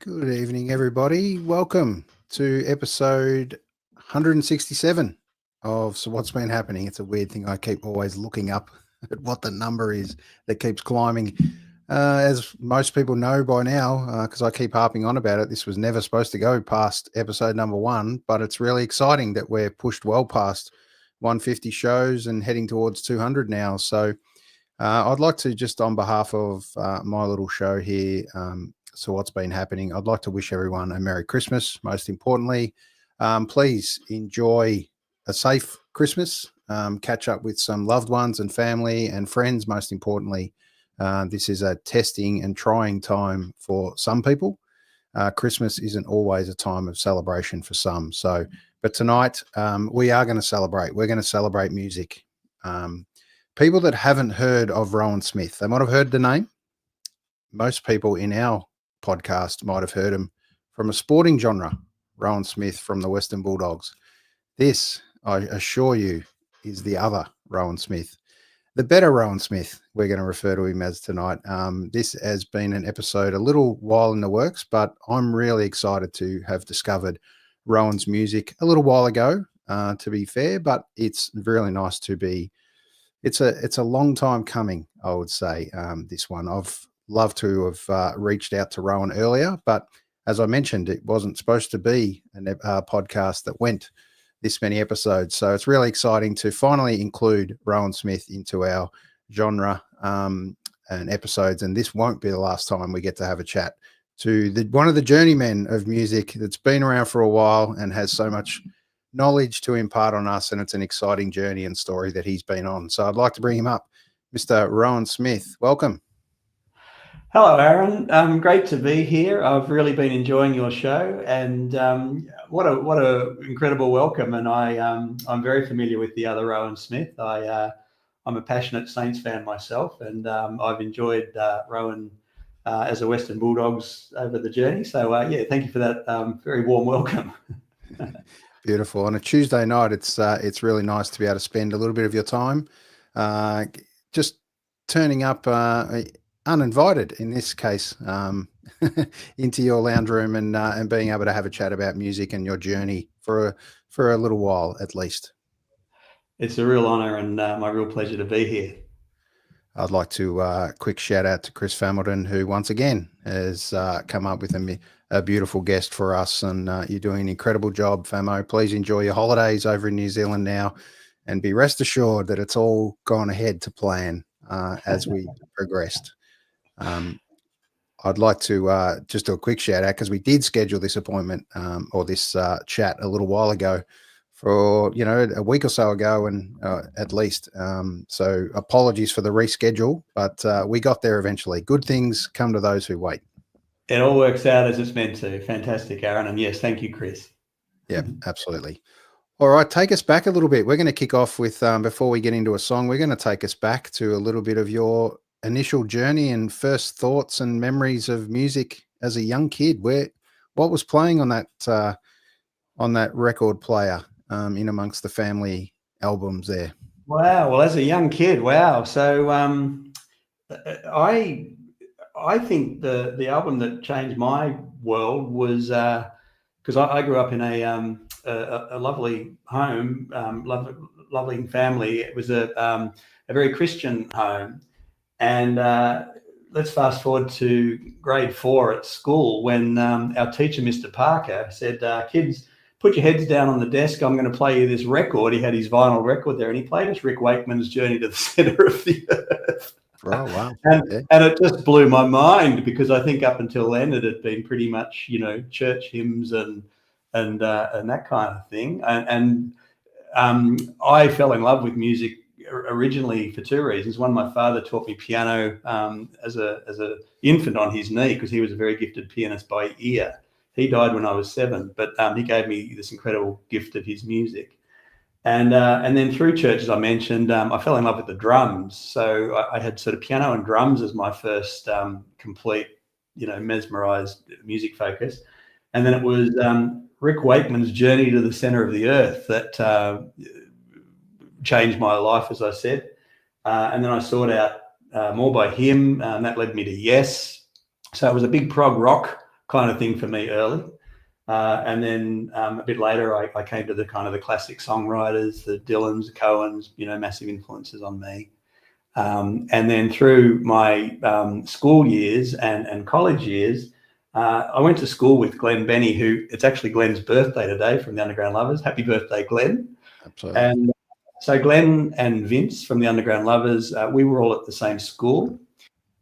Good evening, everybody. Welcome to episode 167 of So What's Been Happening. It's a weird thing. I keep always looking up at what the number is that keeps climbing. As most people know by now, because I keep harping on about it, this was never supposed to go past episode number 1, but it's really exciting that we're pushed well past 150 shows and heading towards 200 now. So I'd like to, just on behalf of my little show here, So What's Been Happening, I'd like to wish everyone a Merry Christmas. Most importantly, please enjoy a safe Christmas, catch up with some loved ones and family and friends. Most importantly, this is a testing and trying time for some people. Christmas isn't always a time of celebration for some. So, but tonight we are going to celebrate. We're going to celebrate music. People that haven't heard of Rowan Smith, they might have heard the name. Most people in our podcast might have heard him from a sporting genre. Rowan Smith from the Western Bulldogs. This, I assure you, is the other Rowan Smith, the better Rowan Smith. We're going to refer to him as tonight. This has been an episode a little while in the works, but I'm really excited to have discovered Rowan's music a little while ago, to be fair, but it's really nice to be. It's a long time coming, I would say, this one. I've loved to have reached out to Rowan earlier, but as I mentioned, it wasn't supposed to be a podcast that went this many episodes. So it's really exciting to finally include Rowan Smith into our genre and episodes. And this won't be the last time we get to have a chat to one of the journeymen of music that's been around for a while and has so much knowledge to impart on us, and it's an exciting journey and story that he's been on. So I'd like to bring him up. Mr. Rowan Smith, welcome. Hello, Aaron. Great to be here. I've really been enjoying your show, and what a incredible welcome. And I'm very familiar with the other Rowan Smith. I'm a passionate Saints fan myself, and I've enjoyed Rowan as a Western Bulldogs over the journey. So thank you for that very warm welcome. Beautiful. On a Tuesday night, it's really nice to be able to spend a little bit of your time just turning up uninvited, in this case, into your lounge room and being able to have a chat about music and your journey for a little while at least. It's a real honour and my real pleasure to be here. I'd like to quick shout out to Chris Familton, who once again has come up with a beautiful guest for us, and you're doing an incredible job, Famo. Please enjoy your holidays over in New Zealand now, and be rest assured that it's all gone ahead to plan as we progressed. I'd like to just do a quick shout out because we did schedule this appointment or this chat a little while ago, for a week or so ago, and at least. So apologies for the reschedule, but we got there eventually. Good things come to those who wait. It all works out as it's meant to. Fantastic, Aaron. And yes, thank you, Chris. Yeah, absolutely. All right, take us back a little bit. We're going to kick off with, before we get into a song, we're going to take us back to a little bit of your initial journey and first thoughts and memories of music as a young kid. What was playing on that record player in amongst the family albums there? Wow. Well, as a young kid, wow. So I think the album that changed my world was because I grew up in a lovely home, lovely family. It was a very Christian home, and let's fast forward to grade 4 at school when our teacher, Mr. Parker, said, "Kids, put your heads down on the desk. I'm going to play you this record." He had his vinyl record there, and he played us Rick Wakeman's "Journey to the Center of the Earth." Oh, wow. And it just blew my mind, because I think up until then it had been pretty much, church hymns and that kind of thing. And I fell in love with music originally for 2 reasons. One, my father taught me piano as a infant on his knee, because he was a very gifted pianist by ear. He died when I was 7, but he gave me this incredible gift of his music. And then through church, as I mentioned, I fell in love with the drums. So I had sort of piano and drums as my first complete, mesmerized music focus. And then it was Rick Wakeman's "Journey to the Center of the Earth" that changed my life, as I said. And then I sought out more by him. That led me to Yes. So it was a big prog rock kind of thing for me early. And then a bit later, I came to the kind of the classic songwriters, the Dylans, the Cohens, massive influences on me. And then through my school years and college years, I went to school with Glenn Bennie, who it's actually Glenn's birthday today from the Underground Lovers. Happy birthday, Glenn. Absolutely. And so Glenn and Vince from the Underground Lovers, we were all at the same school.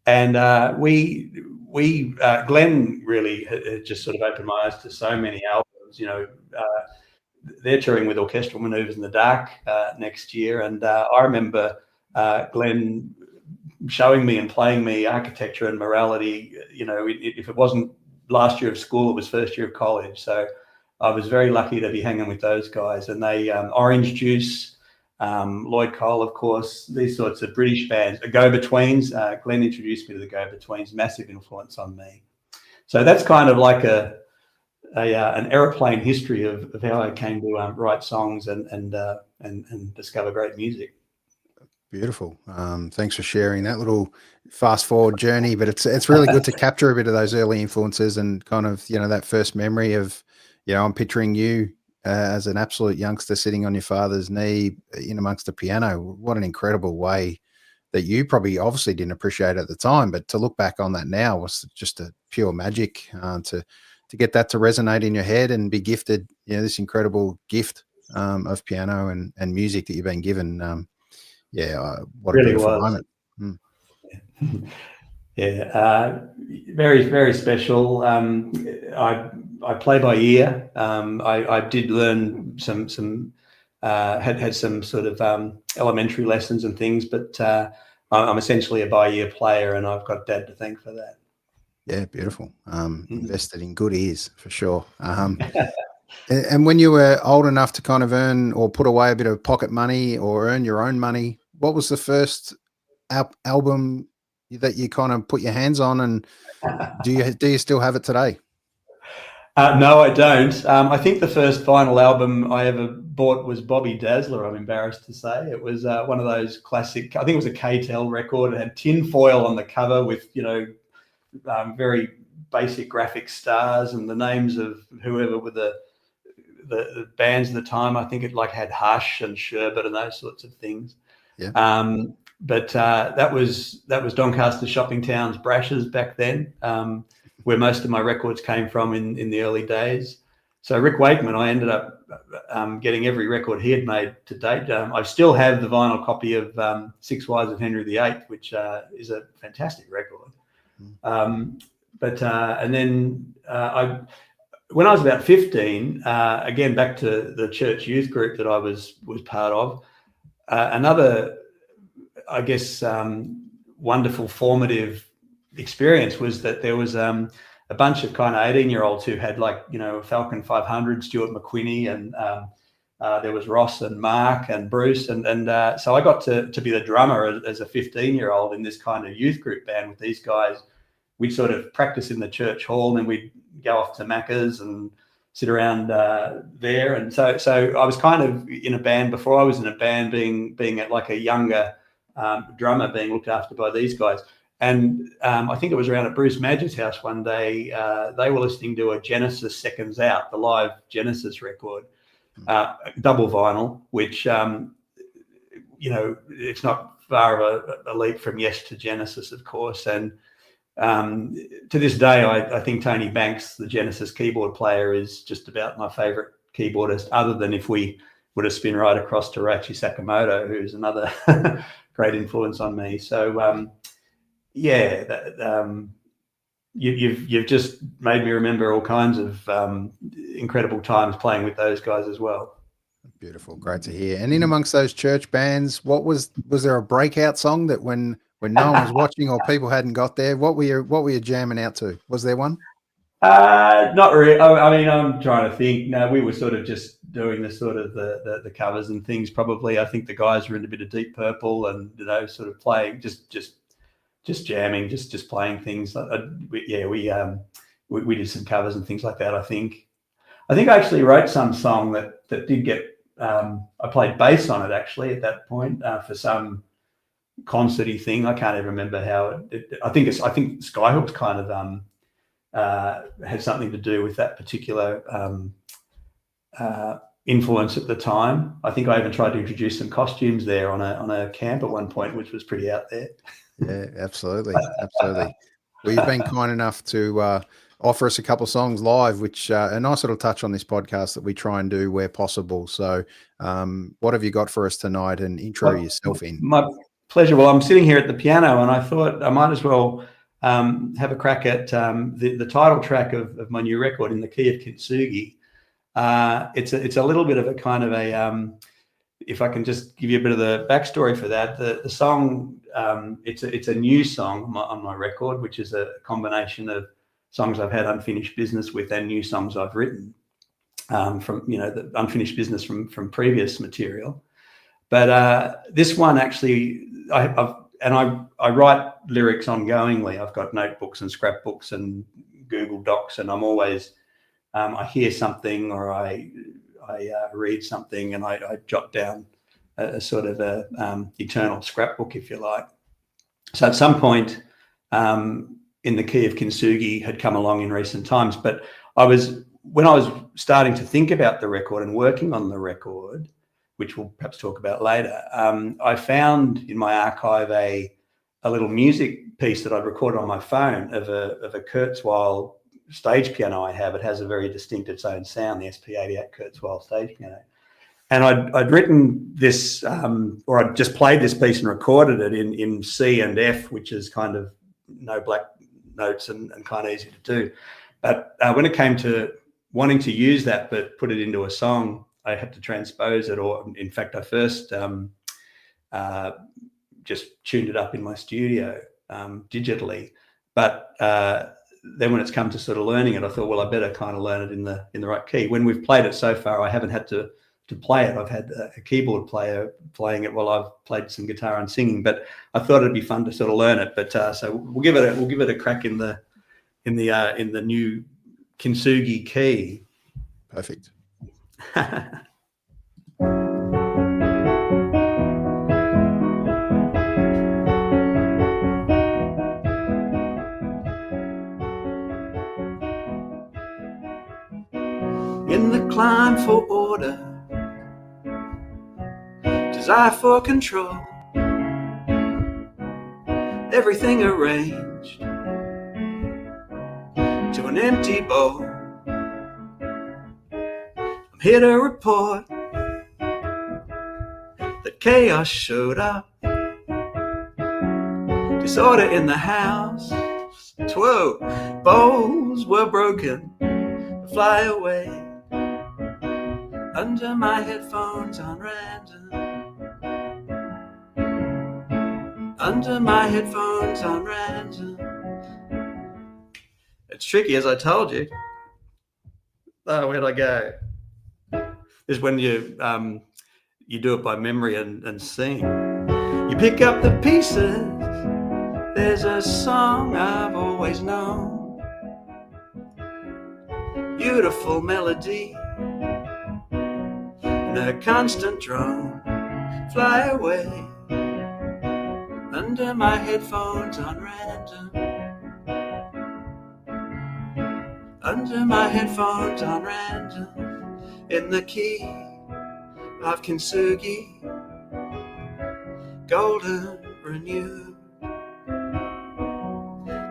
And Glenn really had just sort of opened my eyes to so many albums. They're touring with Orchestral Manoeuvres in the Dark next year. And I remember Glenn showing me and playing me Architecture and Morality. If it wasn't last year of school, it was first year of college. So I was very lucky to be hanging with those guys. And they, Orange Juice, Lloyd, of course, these sorts of British bands, Go-Betweens. Glenn introduced me to the Go-Betweens, massive influence on me. So that's kind of like an aeroplane history of how I came to write songs and discover great music. Beautiful. Thanks for sharing that little fast forward journey, but it's really good to capture a bit of those early influences and kind of, that first memory of, I'm picturing you as an absolute youngster sitting on your father's knee in amongst the piano. What an incredible way that you probably obviously didn't appreciate at the time, but to look back on that now was just a pure magic to get that to resonate in your head and be gifted, this incredible gift of piano and music that you've been given. What Really a beautiful was. moment. Yeah, very, very special. I play by ear. I did learn some had some sort of elementary lessons and things, but I'm essentially a by ear player, and I've got Dad to thank for that. Yeah, beautiful. Invested in good ears for sure. And when you were old enough to kind of earn or put away a bit of pocket money or earn your own money, what was the first album that you kind of put your hands on, and do you still have it today? No, I don't. I think the first vinyl album I ever bought was Bobby Dazzler, I'm embarrassed to say. It was one of those classic, I think it was a K-Tel record. It had tin foil on the cover with, very basic graphic stars and the names of whoever were the bands at the time. I think it had Hush and Sherbet and those sorts of things. Yeah. But that was Doncaster Shopping Town's Brashes back then, where most of my records came from in the early days. So Rick Wakeman, I ended up getting every record he had made to date. I still have the vinyl copy of Six Wives of Henry VIII, which is a fantastic record. And then when I was about 15, again, back to the church youth group that I was part of, another, I guess, wonderful formative experience was that there was a bunch of kind of 18-year-olds who had Falcon 500, Stuart McQuinney, and there was Ross and Mark and Bruce. And so I got to be the drummer as a 15-year-old in this kind of youth group band with these guys. We'd sort of practice in the church hall, and then we'd go off to Macca's and sit around there. And so I was kind of in a band before I was in a band, being at a younger drummer, being looked after by these guys. And I think it was around at Bruce Madge's house one day, they were listening to a Genesis Seconds Out, the live Genesis record, double vinyl, which, it's not far of a leap from Yes to Genesis, of course. And to this day, I think Tony Banks, the Genesis keyboard player, is just about my favorite keyboardist, other than if we were to spin right across to Rachi Sakamoto, who's another great influence on me. So, you've just made me remember all kinds of incredible times playing with those guys as well. Beautiful, great to hear. And in amongst those church bands, was there a breakout song that when no one was watching or people hadn't got there, what were you jamming out to? Was there one? Not really. I mean, I'm trying to think. No, we were sort of just doing the sort of the covers and things. Probably, I think the guys were in a bit of Deep Purple and sort of playing just jamming, just playing things. We did some covers and things like that. I think I actually wrote some song that did get. I played bass on it actually at that point for some concerty thing. I can't even remember how it I think Skyhook's kind of had something to do with that particular influence at the time. I think I even tried to introduce some costumes there on a camp at one point, which was pretty out there. Yeah, absolutely. Absolutely. Well, you've been kind enough to offer us a couple of songs live, which a nice little touch on this podcast that we try and do where possible. So what have you got for us tonight, and intro yourself in? My pleasure. Well, I'm sitting here at the piano, and I thought I might as well have a crack at the title track of my new record, In the Key of Kintsugi. It's a little bit of a kind of a if I can just give you a bit of the backstory for that, the song, it's a new song on my record, which is a combination of songs I've had unfinished business with and new songs I've written from, the unfinished business from previous material. But this one actually, I write lyrics ongoingly. I've got notebooks and scrapbooks and Google Docs, and I'm always, I hear something or I read something and I jot down a sort of a eternal scrapbook, if you like. So at some point, In the Key of Kintsugi had come along in recent times, but when I was starting to think about the record and working on the record, which we'll perhaps talk about later, I found in my archive a little music piece that I'd recorded on my phone of a Kurzweil stage piano I have. It has a very distinct its own sound, the SP88 Kurzweil stage piano. And I'd written this, or I'd just played this piece and recorded it in C and F, which is kind of no black notes and kind of easy to do. But when it came to wanting to use that but put it into a song, I had to transpose it, or in fact, I first just tuned it up in my studio digitally. But then when it's come to sort of learning it, I thought, well, I better kind of learn it in the right key. When we've played it so far, I haven't had to play it. I've had a keyboard player playing it while I've played some guitar and singing. But I thought it'd be fun to sort of learn it. But so we'll give it a crack in the new kintsugi key. Perfect. In the climb for order, desire for control, everything arranged to an empty bowl. I'm here to report that chaos showed up, disorder in the house. Whoa, bowls were broken, fly away under my headphones on random. Under my headphones on random. It's tricky, as I told you. Oh, where'd I go? This is when you do it by memory and sing. You pick up the pieces. There's a song I've always known. Beautiful melody and a constant drone. Fly away under my headphones on random. Under my headphones on random. In the key of kintsugi, golden renewed.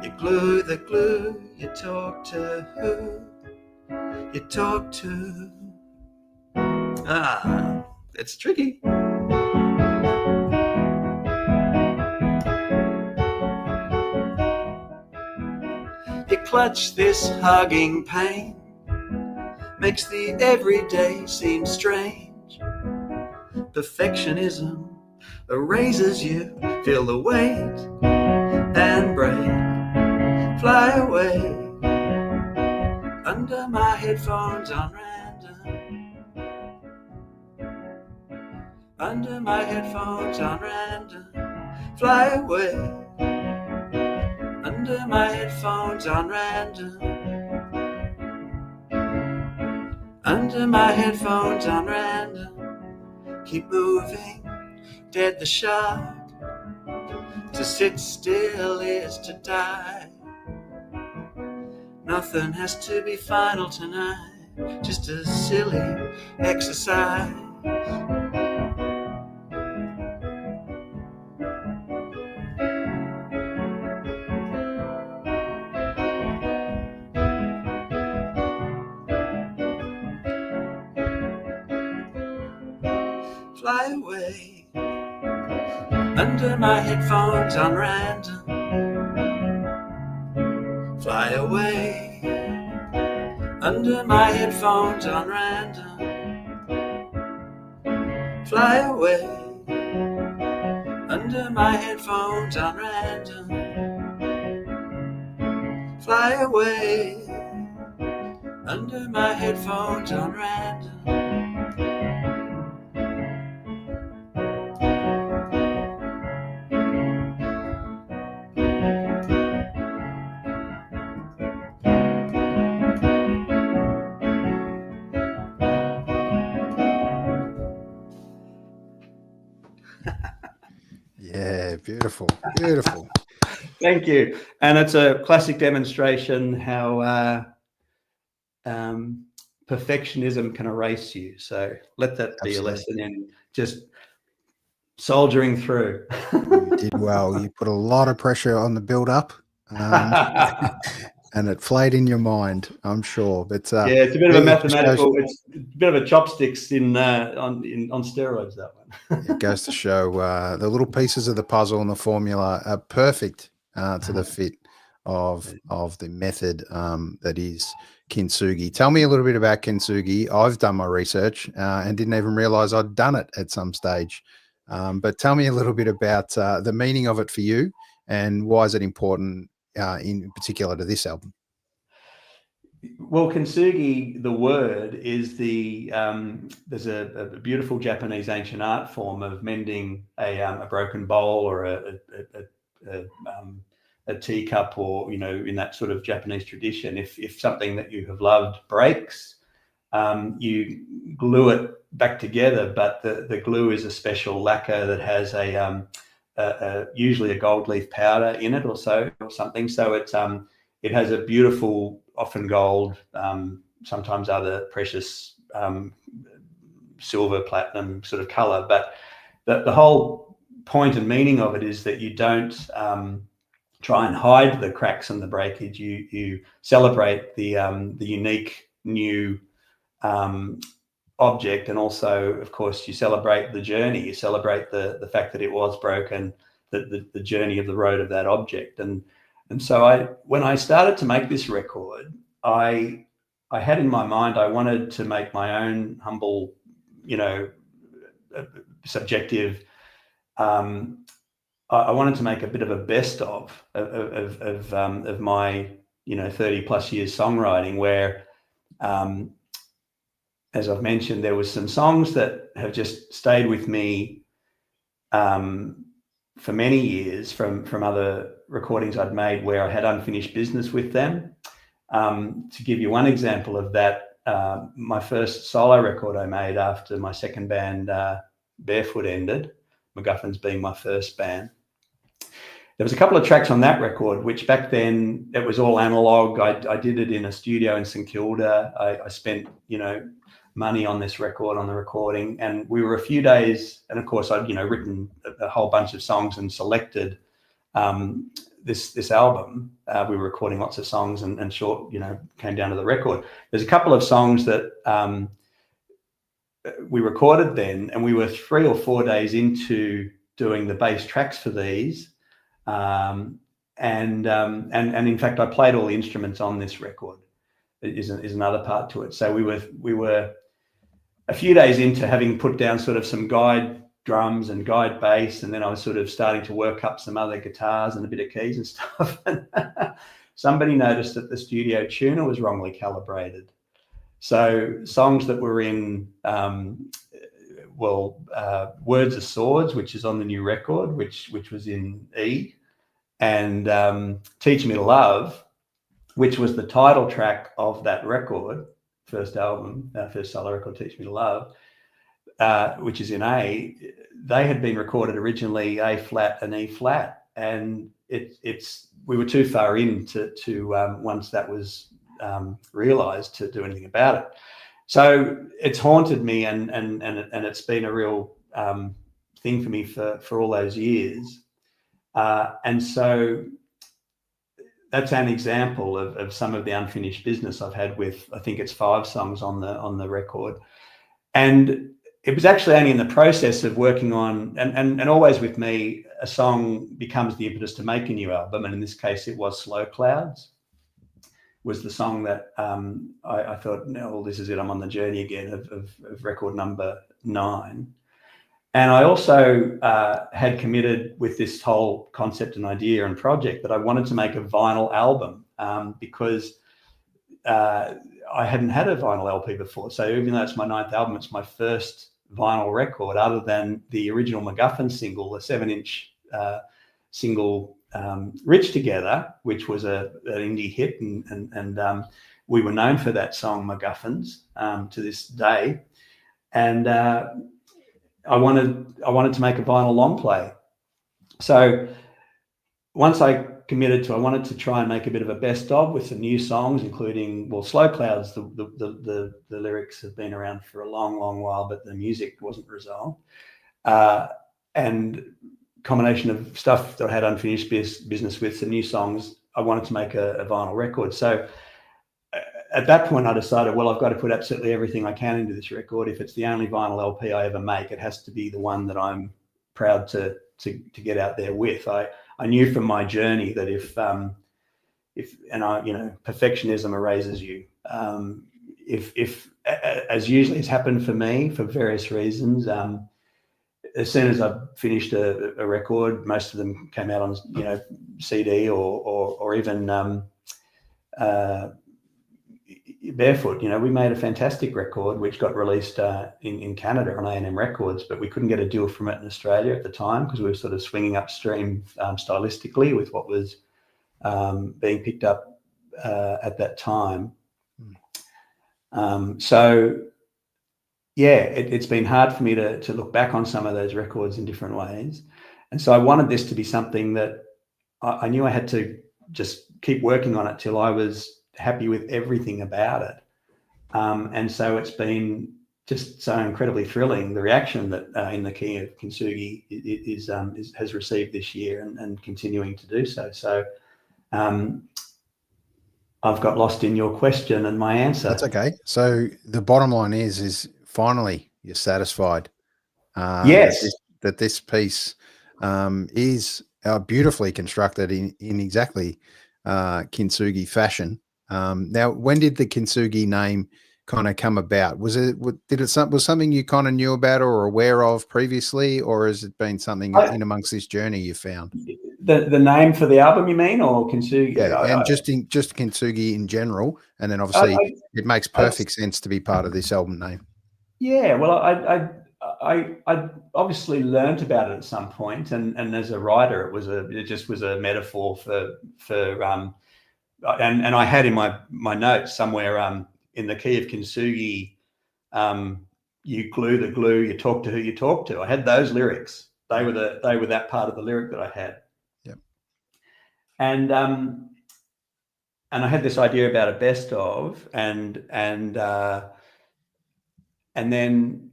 You glue the glue, you talk to who you talk to. It's tricky. You clutch this hugging pain, makes the everyday seem strange. Perfectionism erases you, feel the weight and break. Fly away under my headphones on random. Under my headphones on random. Fly away under my headphones on random. Under my headphones on random. Keep moving, dead the shock. To sit still is to die. Nothing has to be final tonight, just a silly exercise. Fly away under my headphones on random. Fly away under my headphones on random. Fly away under my headphones on random. Fly away under my headphones on random. Yeah, beautiful, beautiful. Thank you. And it's a classic demonstration how perfectionism can erase you. So let that be a lesson in just soldiering through. You did well. You put a lot of pressure on the build-up, and it played in your mind, I'm sure. But yeah, it's a bit of a mathematical. It's a bit of a chopsticks on steroids. That one. It goes to show the little pieces of the puzzle and the formula are perfect to the fit of the method that is kintsugi. Tell me a little bit about kintsugi. I've done my research and didn't even realize I'd done it at some stage. But tell me a little bit about the meaning of it for you, and why is it important in particular to this album? Well, kintsugi, the word is there's a beautiful Japanese ancient art form of mending a broken bowl or a teacup, or in that sort of Japanese tradition. If something that you have loved breaks, you glue it back together, but the glue is a special lacquer that has usually a gold leaf powder in it or something. So it has a beautiful, often gold, sometimes other precious silver, platinum sort of color. But the whole point and meaning of it is that you don't try and hide the cracks and the breakage. You celebrate the unique new object, and also, of course, you celebrate the journey. You celebrate the fact that it was broken, the journey of the road of that object. And so when I started to make this record, I had in my mind, I wanted to make my own humble, subjective. I wanted to make a bit of a best of my 30 plus years songwriting, where as I've mentioned, there was some songs that have just stayed with me for many years from other recordings I'd made where I had unfinished business with them. To give you one example of that, my first solo record I made after my second band, Barefoot, ended, Macguffins being my first band. There was a couple of tracks on that record, which back then it was all analog. I did it in a studio in St Kilda. I spent, money on this record, on the recording, and we were a few days. And of course, I'd written a whole bunch of songs and selected this album. We were recording lots of songs, and short, came down to the record. There's a couple of songs that we recorded then, and we were 3 or 4 days into doing the bass tracks for these. And in fact, I played all the instruments on this record. Is another part to it. So we were a few days into having put down sort of some guide drums and guide bass, and then I was sort of starting to work up some other guitars and a bit of keys and stuff. And somebody noticed that the studio tuner was wrongly calibrated. So songs that were in Words of Swords, which is on the new record, which was in E, and Teach Me to Love, which was the title track of that record, first album, first solo record, Teach Me to Love, which is in A. They had been recorded originally A flat and E flat, and we were too far in to once that was realise to do anything about it. So it's haunted me, and it's been a real thing for me for all those years. And so that's an example of some of the unfinished business I've had with, I think it's 5 songs on the record. And it was actually only in the process of working on, and always with me, a song becomes the impetus to make a new album. And in this case, it was Slow Clouds, was the song that I thought, no, well, this is it. I'm on the journey again of record number 9. And I also had committed with this whole concept and idea and project that I wanted to make a vinyl album because I hadn't had a vinyl LP before. So even though it's my 9th album, it's my first vinyl record other than the original Macguffins single, the 7-inch single Rich Together, which was an indie hit. And we were known for that song, Macguffins, to this day. And I wanted to make a vinyl long play. So once I committed to, I wanted to try and make a bit of a best of with some new songs, including, well, Slow Clouds, the lyrics have been around for a long, long while, but the music wasn't resolved. And combination of stuff that I had unfinished business with, some new songs, I wanted to make a vinyl record. So at that point, I decided, well, I've got to put absolutely everything I can into this record. If it's the only vinyl LP I ever make, it has to be the one that I'm proud to get out there with. I knew from my journey that if perfectionism erases you. If as usually has happened for me for various reasons, as soon as I finished a record, most of them came out on CD or even Barefoot. We made a fantastic record which got released in Canada on A&M Records, but we couldn't get a deal from it in Australia at the time because we were sort of swinging upstream stylistically with what was being picked up at that time. So yeah, it's been hard for me to look back on some of those records in different ways. And so I wanted this to be something that I knew I had to just keep working on it till I was happy with everything about it. And so it's been just so incredibly thrilling, the reaction that In the Key of Kintsugi has received this year and continuing to do so. So I've got lost in your question and my answer. That's okay. So the bottom line is finally you're satisfied. Yes. That this piece is beautifully constructed in exactly kintsugi fashion. Now, when did the kintsugi name kind of come about? Was something you kind of knew about or aware of previously, or has it been something in amongst this journey you found? The name for the album, you mean, or kintsugi? Yeah, and just kintsugi in general, and then obviously it makes perfect sense to be part of this album name. Yeah, well, I obviously learnt about it at some point, and as a writer, it just was a metaphor for and I had in my notes somewhere in the key of kintsugi, you glue the glue, you talk to who you talk to. I had those lyrics. They were that part of the lyric that I had. Yep. And I had this idea about a best of, and then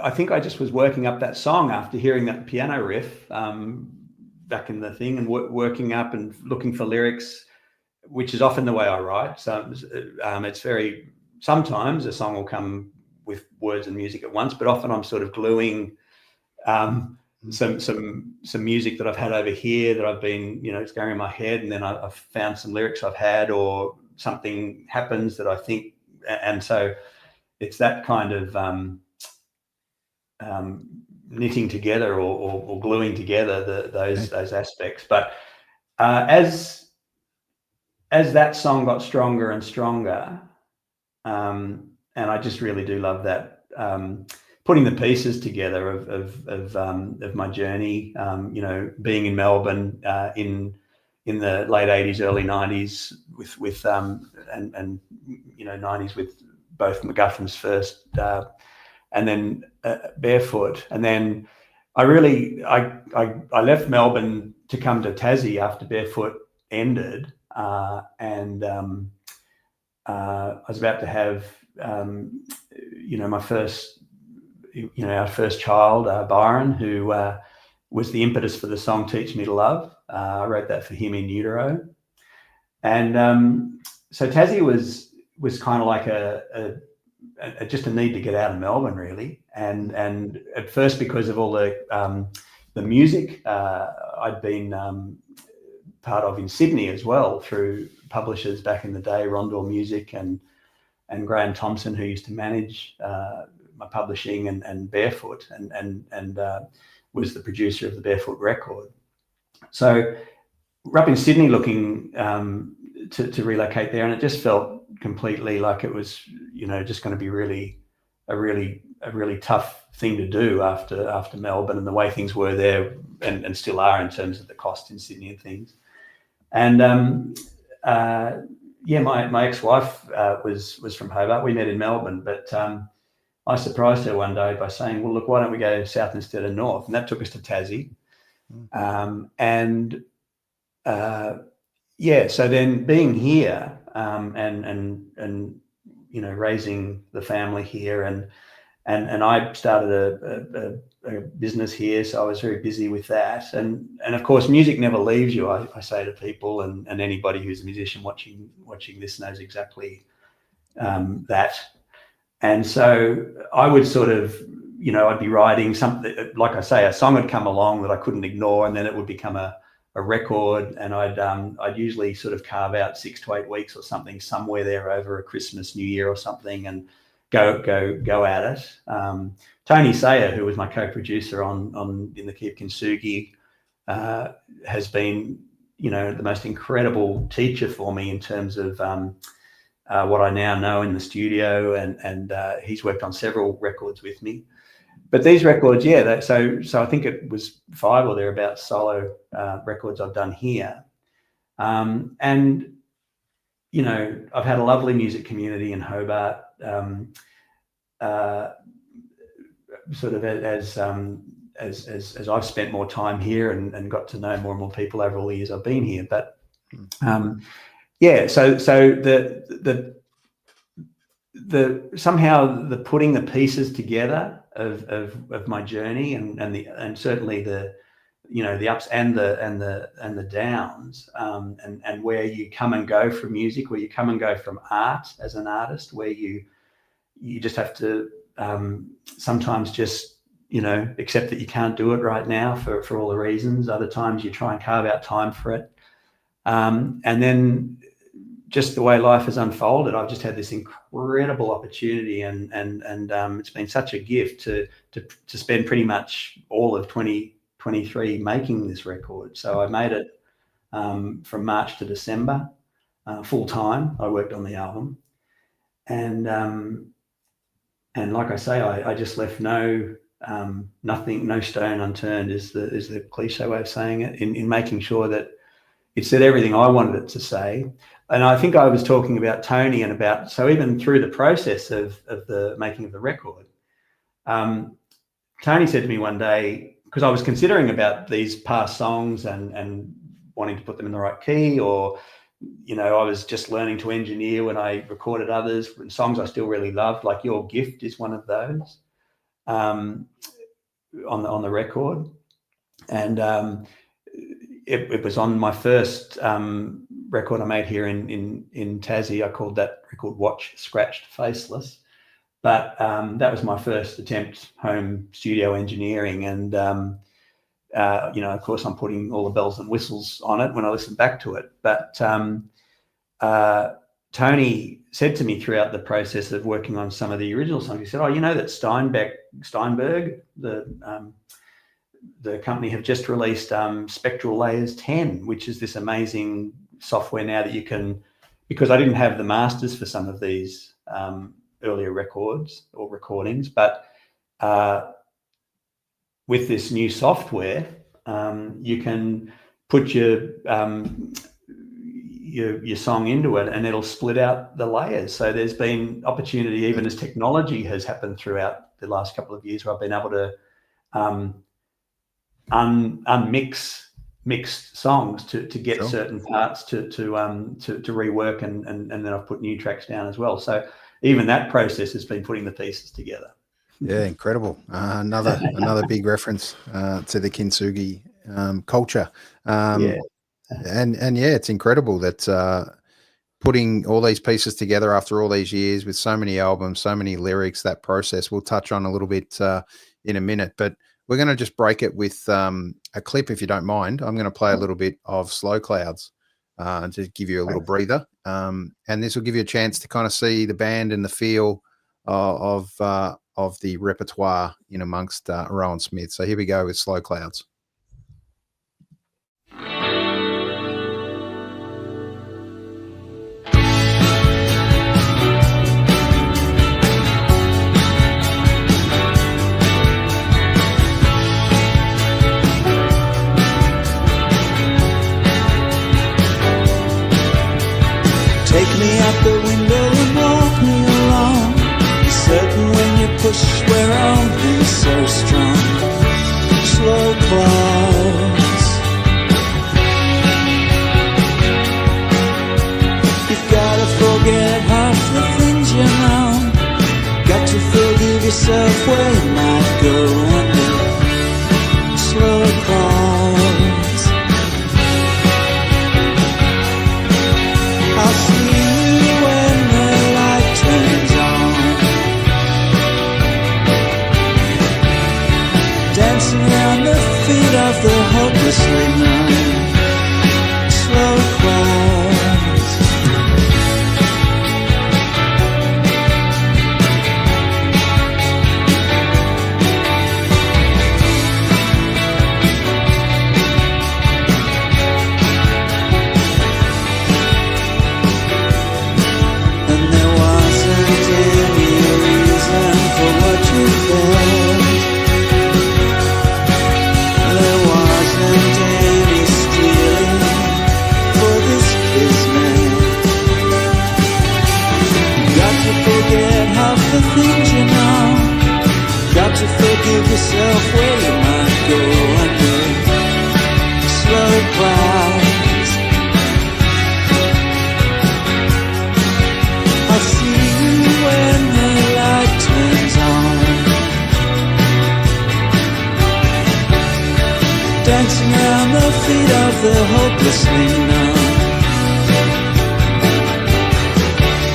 I think I just was working up that song after hearing that piano riff back in the thing, and working up and looking for lyrics, which is often the way I write. So it's very, sometimes a song will come with words and music at once, but often I'm sort of gluing some music that I've had over here that I've been, it's going in my head, and then I've found some lyrics I've had, or something happens that I think, and so it's that kind of knitting together or gluing together those aspects. But as that song got stronger and stronger, and I just really do love that, putting the pieces together of my journey, being in Melbourne in the late 80s, early 90s with and 90s with both Macguffins first, and then Barefoot, and then I left Melbourne to come to Tassie after Barefoot ended. And I was about to have, my first, our first child, Byron, who was the impetus for the song "Teach Me to Love." I wrote that for him in utero, and so Tassie was kind of like just a need to get out of Melbourne, really, and at first because of all the music I'd been part of in Sydney as well through publishers back in the day, Rondell Music and Graham Thompson, who used to manage my publishing, and Barefoot, and was the producer of the Barefoot record. So we're up in Sydney looking to relocate there, and it just felt completely like it was, just going to be a really tough thing to do after Melbourne and the way things were there, and still are in terms of the cost in Sydney and things. And my ex-wife was from Hobart. We met in Melbourne, but I surprised her one day by saying, "Well, look, why don't we go south instead of north?" And that took us to Tassie. So then being here and raising the family here, and I started a business here, so I was very busy with that. And of course, music never leaves you. I say to people, and anybody who's a musician watching this knows exactly that. And so I would sort of, I'd be writing something, like I say, a song would come along that I couldn't ignore, and then it would become a record, and I'd usually sort of carve out 6 to 8 weeks or something somewhere there over a Christmas, New Year or something, and go at it. Tony Sayer, who was my co-producer on In the Key of Kintsugi, has been, the most incredible teacher for me in terms of what I now know in the studio, and he's worked on several records with me. But these records, so I think it was 5 or thereabouts solo records I've done here. And, I've had a lovely music community in Hobart, sort of as I've spent more time here and got to know more and more people over all the years I've been here. But so the somehow the putting the pieces together of my journey, and certainly the ups and the downs, and where you come and go from music, where you come and go from art as an artist, where you just have to sometimes just accept that you can't do it right now for all the reasons. Other times you try and carve out time for it, and then just the way life has unfolded, I've just had this incredible opportunity, and it's been such a gift to spend pretty much all of 2023 making this record. So I made it from March to December, full time. I worked on the album, and like I say, I just left no stone unturned, is the cliche way of saying it, in making sure that it said everything I wanted it to say. And I think I was talking about Tony, and so even through the process of the making of the record, Tony said to me one day, because I was considering about these past songs and wanting to put them in the right key, or I was just learning to engineer when I recorded others, songs I still really loved, like Your Gift is one of those on the record. And it was on my first record I made here in Tassie. I called that record Watch Scratched Faceless. But that was my first attempt home studio engineering. And, of course, I'm putting all the bells and whistles on it when I listen back to it. But Tony said to me throughout the process of working on some of the original songs, he said, "Oh, that Steinberg, the company, have just released Spectral Layers 10, which is this amazing software now that you can," because I didn't have the masters for some of these earlier records or recordings, but with this new software, you can put your song into it, and it'll split out the layers. So there's been opportunity, even as technology has happened throughout the last couple of years, where I've been able to unmix mixed songs to get Sure. certain parts to rework, and then I've put new tracks down as well. So even that process has been putting the pieces together. Yeah, incredible. Another big reference to the kintsugi culture. Yeah. And yeah, it's incredible that putting all these pieces together after all these years with so many albums, so many lyrics, that process we'll touch on a little bit in a minute, but we're going to just break it with a clip, if you don't mind. I'm going to play a little bit of Slow Clouds to give you a little breather. And this will give you a chance to kind of see the band and the feel of the repertoire in amongst Rowan Smith. So here we go with Slow Clouds. Take me out the window and walk me along. Certain when you push, we're only so strong. Slow clouds. You've gotta forget half the things you know. Got to forgive yourself where you might go under. Slow clouds. I'll see you when the light turns on. Dancing around the feet of the hopelessly numb. Slow clouds. And there wasn't any reason for what you felt. There wasn't any stealing for this business. Got to forget half the things you know. Got to forgive yourself where you might go under. Slow clouds. I'll see you when the light turns on. Dancing around the feet of the hopelessly numb.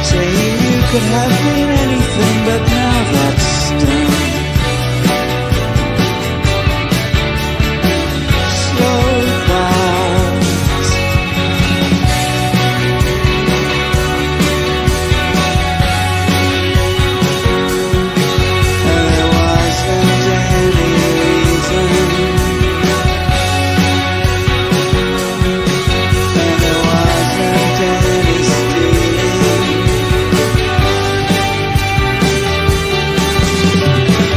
Saying you could have been anything, but now that's done. Slow clouds. And there wasn't any reason. And there wasn't any stealing.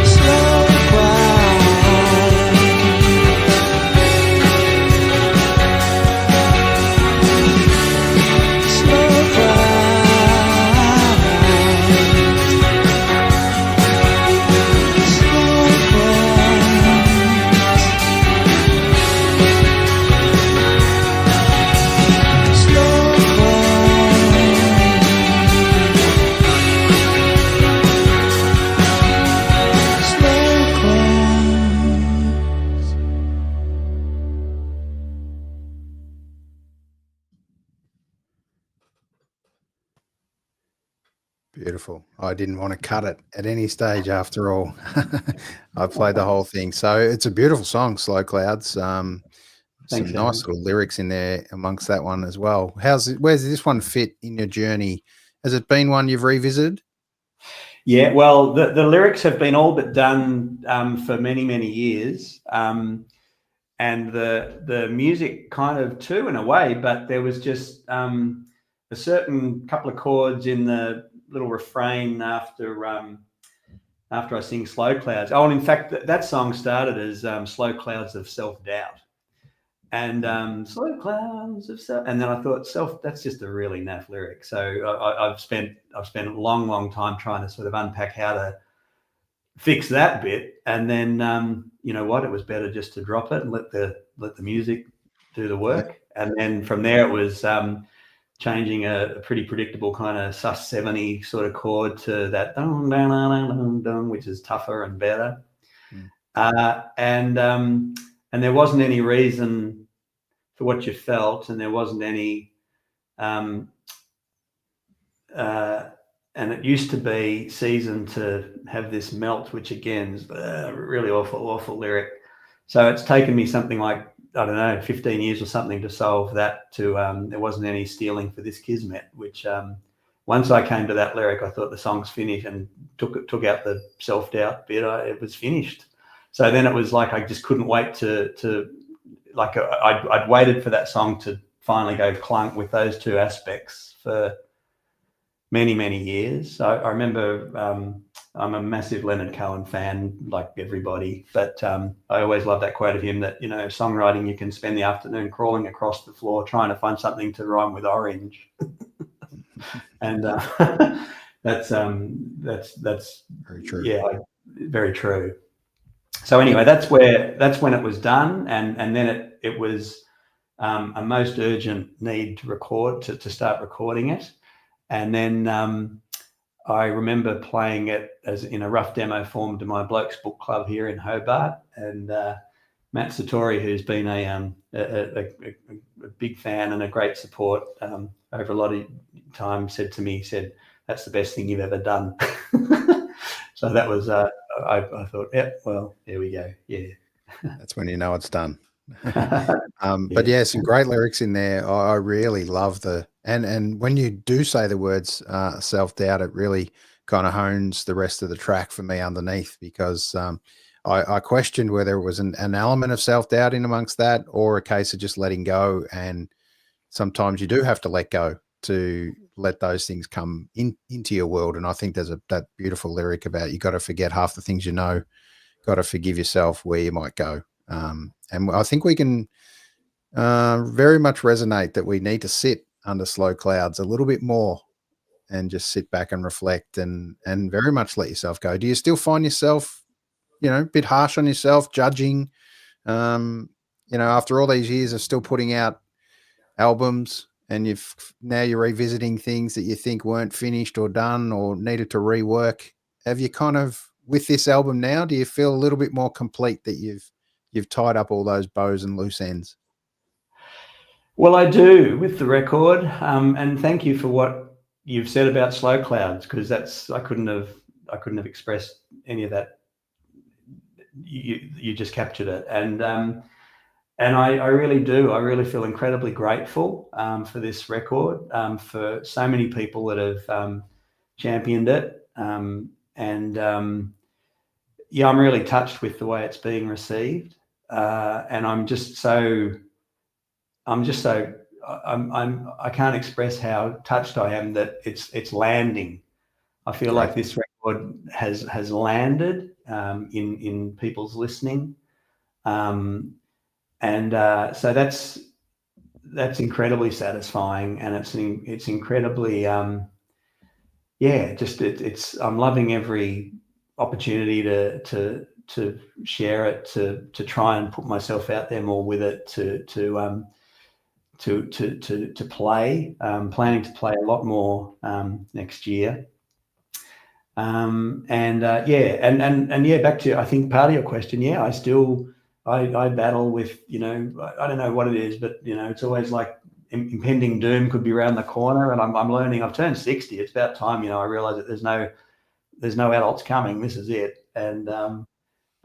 Slow clouds. Slow clouds. Slow clouds. Slow clouds. Slow clouds. Beautiful. I didn't want to cut it at any stage after all. I played the whole thing. So it's a beautiful song, Slow Clouds. Some Thanks, nice Evan. little lyrics in there amongst that one as well. Where's this one fit in your journey? Has it been one you've revisited? Yeah, well, the lyrics have been all but done for many, many years. And the music kind of too, in a way, but there was just a certain couple of chords in the little refrain after I sing Slow Clouds. Oh, and in fact, that song started as Slow Clouds of Self-Doubt. And Slow Clouds of Self, and then I thought, that's just a really naff lyric. So I've spent a long time trying to sort of unpack how to fix that bit, and then you know what, it was better just to drop it and let the music do the work. And then from there it was changing a pretty predictable kind of sus 70 sort of chord to that dun, dun, dun, dun, dun, dun, which is tougher and better. And there wasn't any reason for what you felt, and there wasn't any and it used to be Season to have this melt, which again is a really awful lyric. So it's taken me something like, I don't know, 15 years or something to solve that. There wasn't any stealing for this kismet, which once I came to that lyric, I thought the song's finished, and took out the self-doubt bit. It was finished. So then it was like I just couldn't wait to like I'd waited for that song to finally go clunk with those two aspects for many years. So I remember I'm a massive Leonard Cohen fan, like everybody, but I always love that quote of him that, songwriting, you can spend the afternoon crawling across the floor trying to find something to rhyme with orange. And that's very true. Yeah, very true. So anyway, that's when it was done, and then it was a most urgent need to record, to start recording it. And then I remember playing it as in a rough demo form to my Blokes Book Club here in Hobart, and Matt Satori, who's been a big fan and a great support over a lot of time, said to me, "That's the best thing you've ever done." So that was I thought, well, there we go. Yeah, that's when you know it's done. But yeah, some great lyrics in there. I really love and when you do say the words self-doubt, it really kind of hones the rest of the track for me underneath, because I questioned whether it was an element of self-doubt in amongst that, or a case of just letting go. And sometimes you do have to let go to let those things come into your world. And I think there's that beautiful lyric about, you got to forget half the things you know, got to forgive yourself where you might go. And I think we can very much resonate that we need to sit under slow clouds a little bit more and just sit back and reflect and very much let yourself go. Do you still find yourself, a bit harsh on yourself, judging, after all these years of still putting out albums, and you're revisiting things that you think weren't finished or done or needed to rework? Have you kind of, with this album now, do you feel a little bit more complete that you've tied up all those bows and loose ends? Well, I do with the record, and thank you for what you've said about Slow Clouds, because I couldn't have expressed any of that. You just captured it, and I really do. I really feel incredibly grateful for this record, for so many people that have championed it, and I'm really touched with the way it's being received, and I can't express how touched I am that it's landing. I feel like this record has landed in people's listening, and so that's incredibly satisfying, and it's incredibly I'm loving every opportunity to share it, to try and put myself out there more with it, to play, planning to play a lot more next year. Back to, I think, part of your question. Yeah, I battle with, I don't know what it is, but it's always like impending doom could be around the corner, and I'm learning. I've turned 60. It's about time, I realize that there's no adults coming. This is it. And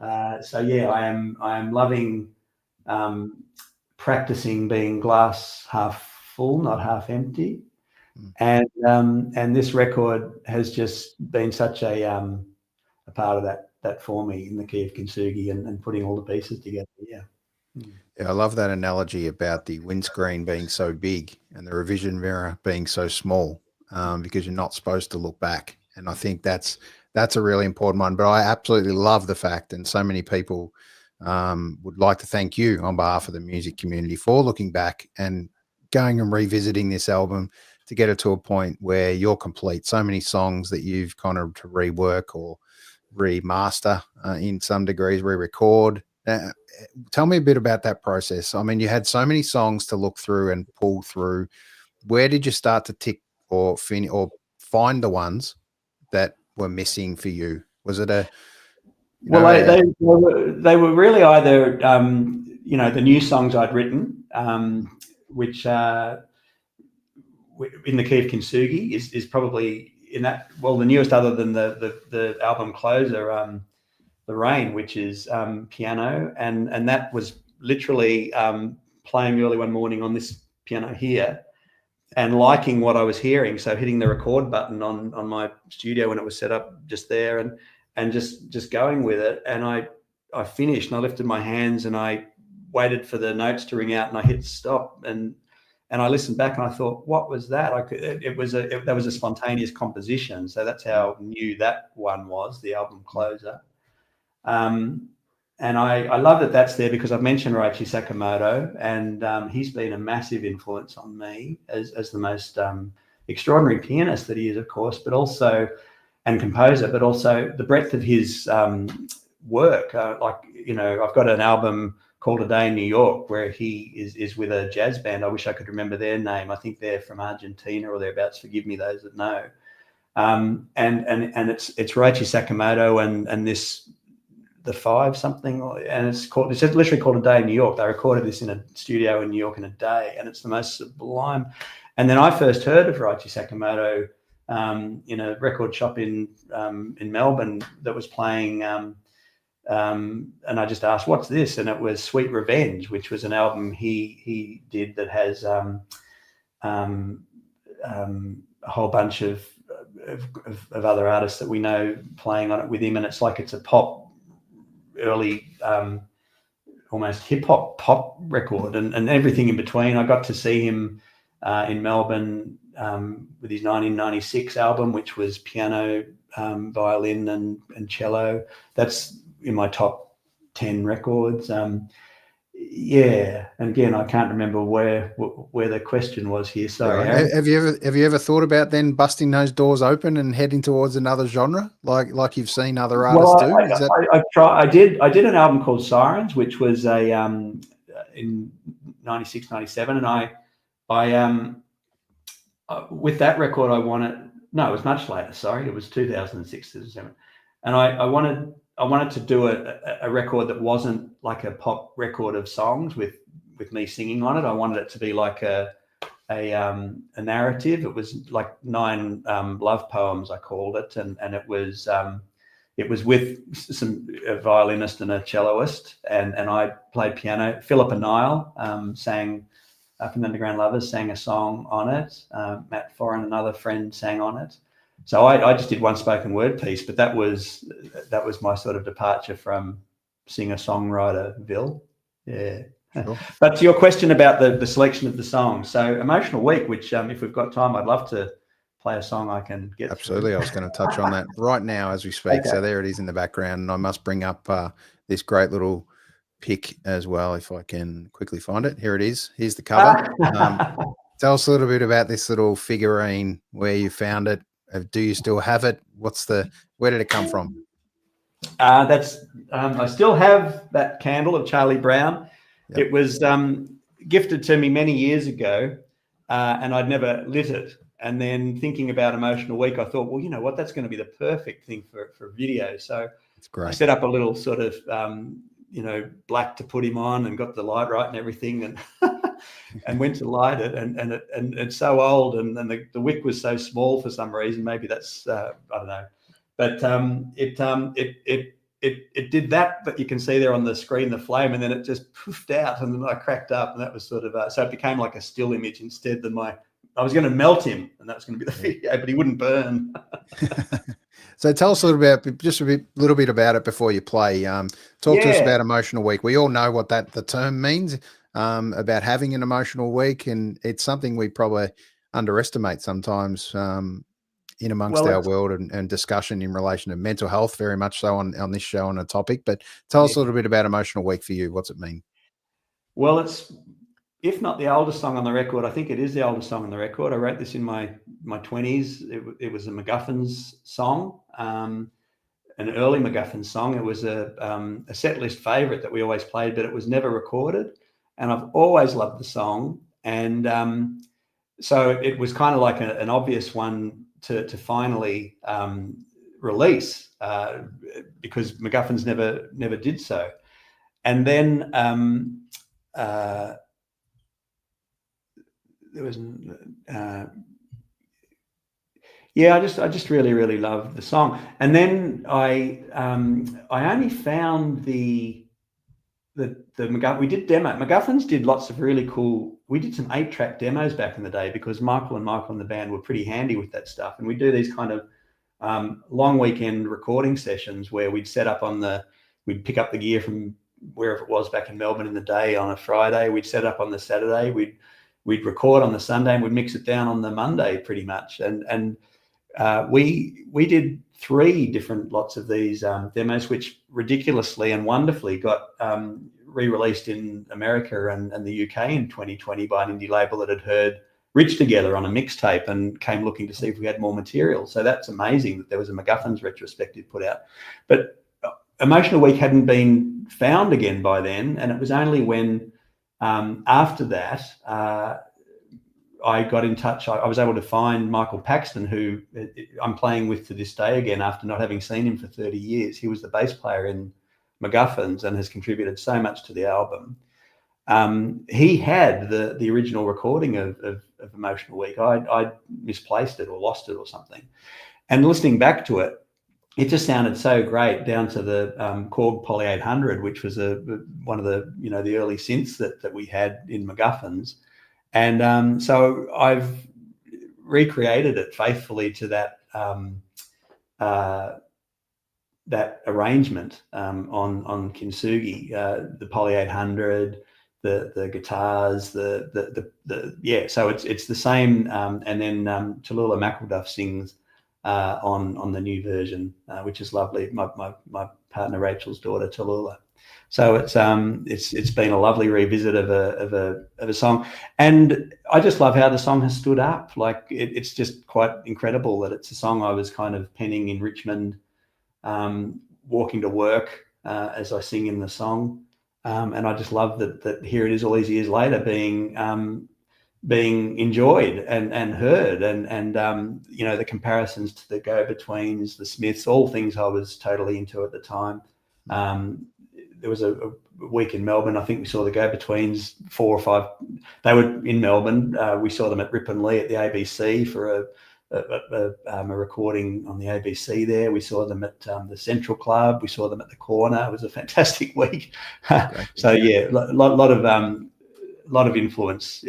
I am loving practicing being glass half full, not half empty. And this record has just been such a part of that for me, in the key of kintsugi, and putting all the pieces together. Yeah, I love that analogy about the windscreen being so big and the revision mirror being so small, because you're not supposed to look back. And I think that's a really important one. But I absolutely love the fact, and so many people would like to thank you on behalf of the music community for looking back and going and revisiting this album to get it to a point where you're complete. So many songs that you've kind of to rework or remaster in some degrees, re-record, Tell me a bit about that process. I mean, you had so many songs to look through and pull through. Where did you start to tick or find the ones that were missing for you? Was it they were really either the new songs I'd written, which in the key of kintsugi is probably in that, well, the newest other than the album closer, The Rain, which is piano, and that was literally playing early one morning on this piano here and liking what I was hearing. So hitting the record button on my studio when it was set up just there and just going with it. And I finished and I lifted my hands and I waited for the notes to ring out and I hit stop and I listened back and I thought, what was that? That was a spontaneous composition. So that's how new that one was, the album closer. And I love that that's there because I've mentioned Ryuichi Sakamoto, and he's been a massive influence on me as the most extraordinary pianist that he is, of course, but also, and composer, but also the breadth of his work. I've got an album called A Day in New York where he is with a jazz band. I wish I could remember their name. I think they're from Argentina or thereabouts. Forgive me, those that know. And it's Ryuichi Sakamoto and this. The Five something, and it's literally called A Day in New York. They recorded this in a studio in New York in a day, and it's the most sublime. And then I first heard of Ryuichi Sakamoto in a record shop in Melbourne that was playing, and I just asked, "What's this?" And it was Sweet Revenge, which was an album he did that has a whole bunch of other artists that we know playing on it with him, and it's a pop. Early almost hip-hop pop record and everything in between. I got to see him in Melbourne with his 1996 album, which was piano, violin and cello. That's in my top 10 records. And again, I can't remember where the question was here. Sorry. Right. Have you ever thought about then busting those doors open and heading towards another genre, like you've seen other artists do? I did an album called Sirens, which was in 96, 97, and I with that record I wanted. No, it was much later. Sorry, it was 2006, 2007, and I wanted to do a record that wasn't like a pop record of songs with me singing on it. I wanted it to be like a narrative. It was like 9 love poems, I called it, and it was with a violinist and a celloist, and I played piano. Philippa Nihill sang from the Underground Lovers, sang a song on it. Matt Foran, another friend, sang on it. So I just did one spoken word piece, but that was my sort of departure from singer-songwriter-ville. Yeah. Sure. But to your question about the selection of the songs, so Emotional Week, which if we've got time, I'd love to play a song I can get. Absolutely. I was going to touch on that right now as we speak. Okay. So there it is in the background. And I must bring up this great little pic as well, if I can quickly find it. Here it is. Here's the cover. Tell us a little bit about this little figurine, where you found it. Do you still have it? Where did it come from? I still have that candle of Charlie Brown. Yep. It was gifted to me many years ago, and I'd never lit it. And then thinking about Emotional Week, I thought, well, you know what, that's going to be the perfect thing for video. So it's great. I set up a little sort of, black to put him on, and got the light right and everything, and and went to light it, and it's so old, and the wick was so small for some reason. Maybe that's I don't know, but it did that. But you can see there on the screen the flame, and then it just poofed out, and then I cracked up, and that was sort of so it became like a still image instead than I was going to melt him, and that was going to be the video, but he wouldn't burn. So tell us a little bit about it before you play. Talk to us about Emotional Week. We all know what the term means, about having an emotional week, and it's something we probably underestimate sometimes in amongst our world and discussion in relation to mental health, very much so on this show on a topic. But tell us a little bit about Emotional Week for you. What's it mean? Well, it's, if not the oldest song on the record, I think it is the oldest song on the record. I wrote this in my 20s. It was a Macguffins song. an early Macguffins song. It was a set list favourite that we always played, but it was never recorded. And I've always loved the song. And so it was kind of like an obvious one to finally release because Macguffins never did so. And then there was I just really loved the song. And then I only found the we did demo. Macguffins did lots of really cool. We did some 8-track demos back in the day because Michael and the band were pretty handy with that stuff. And we do these kind of long weekend recording sessions where we'd we'd pick up the gear from wherever it was back in Melbourne in the day on a Friday. We'd set up on the Saturday. We'd record on the Sunday and we'd mix it down on the Monday pretty much. And we did 3 different lots of these demos, which ridiculously and wonderfully got re-released in America and the UK in 2020 by an indie label that had heard Rich Together on a mixtape and came looking to see if we had more material. So that's amazing that there was a Macguffins retrospective put out. But Emotional Week hadn't been found again by then, and it was only when after that I got in touch. I was able to find Michael Paxton, who I'm playing with to this day again after not having seen him for 30 years. He was the bass player in Macguffins and has contributed so much to the album. He had the original recording of Emotional Week. I misplaced it or lost it or something. And listening back to it, it just sounded so great, down to the Korg Poly 800, which was one of the the early synths that we had in Macguffins. And so I've recreated it faithfully to that that arrangement on kintsugi, the Poly 800, the guitars, So it's the same. And then Tallulah McElduff sings on the new version, which is lovely. My partner Rachel's daughter Tallulah. So it's been a lovely revisit of a song, and I just love how the song has stood up. Like it's just quite incredible that it's a song I was kind of penning in Richmond, walking to work as I sing in the song, and I just love that here it is all these years later being enjoyed and heard, and the comparisons to the Go-Betweens, the Smiths, all things I was totally into at the time. There was a week in Melbourne. I think we saw the Go-Betweens 4 or 5. They were in Melbourne. We saw them at Rip and Lee at the ABC for a recording on the ABC there. We saw them at the Central Club. We saw them at the Corner. It was a fantastic week. So yeah, a lot of influence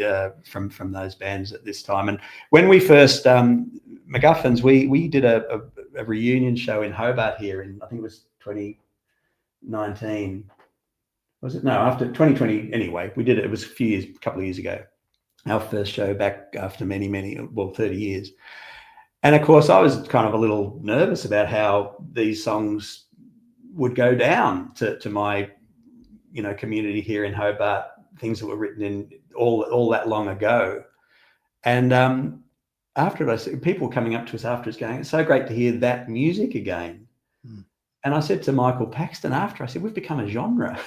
from those bands at this time. And when we first Macguffins, we did a reunion show in Hobart here in, I think it was 2019. Was it? No, after 2020. Anyway, we did it. It was a couple of years ago. Our first show back after many, 30 years. And of course, I was kind of a little nervous about how these songs would go down to my, community here in Hobart. Things that were written in all that long ago. And after it, I said, people coming up to us after, going, "It's so great to hear that music again." And I said to Michael Paxton after, I said, "We've become a genre."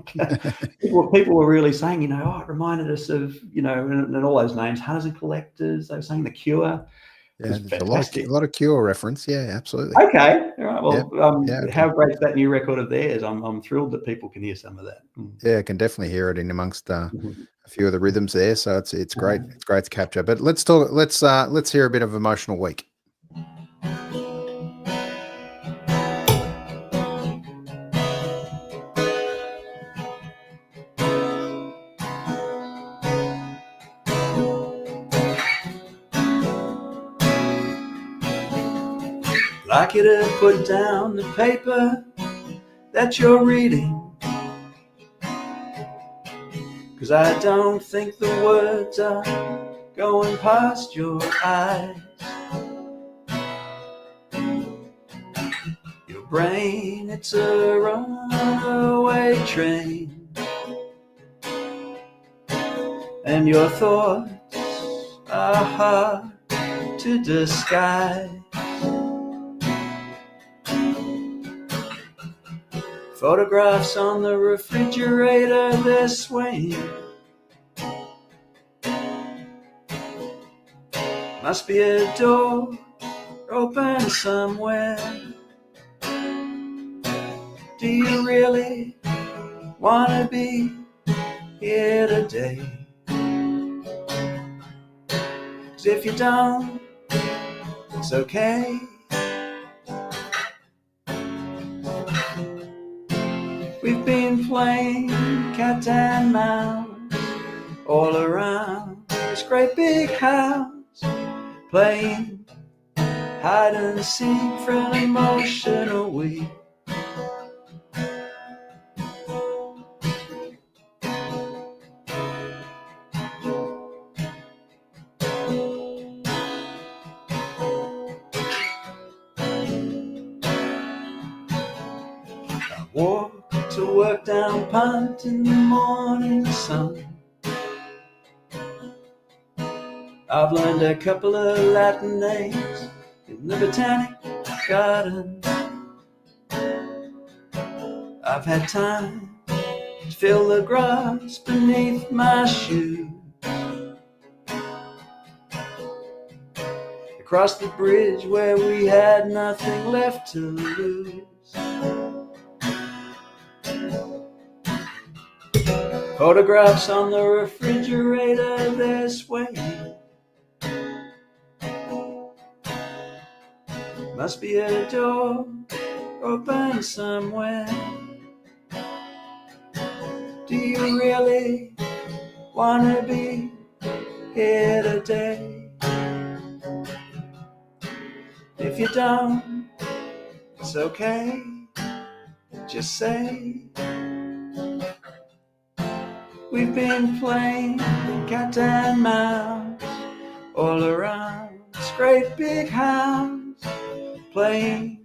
People were really saying, it reminded us of, and all those names, Hunters and Collectors. They were saying The Cure. Yeah, there's a lot of Cure reference. Yeah, absolutely. Okay, all right. Well, how great is that new record of theirs? I'm thrilled that people can hear some of that. Yeah, I can definitely hear it in amongst a few of the rhythms there. So it's great. It's great to capture. But let's hear a bit of Emotional Week. Like you to put down the paper that you're reading, 'cause I don't think the words are going past your eyes. Your brain, it's a runaway train, and your thoughts are hard to disguise. Photographs on the refrigerator, they're swaying. Must be a door open somewhere. Do you really want to be here today? 'Cause if you don't, it's okay. We've been playing cat and mouse all around this great big house, playing hide and seek for an emotional week. I walk to work down Punt in the morning sun. I've learned a couple of Latin names in the Botanic Garden. I've had time to feel the grass beneath my shoe. Across the bridge where we had nothing left to lose. Photographs on the refrigerator, they're swaying. Must be a door open somewhere. Do you really want to be here today? If you don't, it's okay. Just say, we've been playing cat and mouse all around this great big house, playing